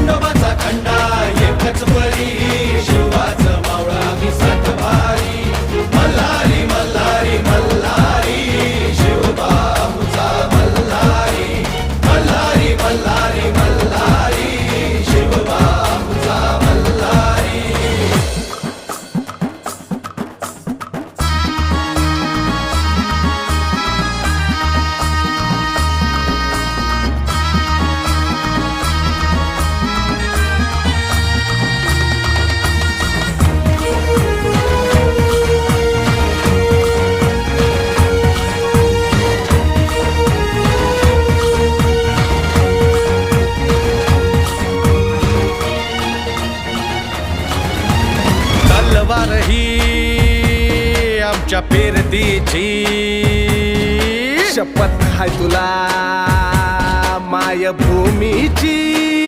खंडोबाचा खंडा एकच बळी शिवाचं मावळा मी सात भारी मल्हारी मल्हारी मल्हारी शिवबाबूचा मल्हारी मल्हारी मल्हारी मल्हारी शिवबाबूचा मल्हारी. तलवार ही आमच्या पेरतीची शपथ हाय तुला मायभूमीची.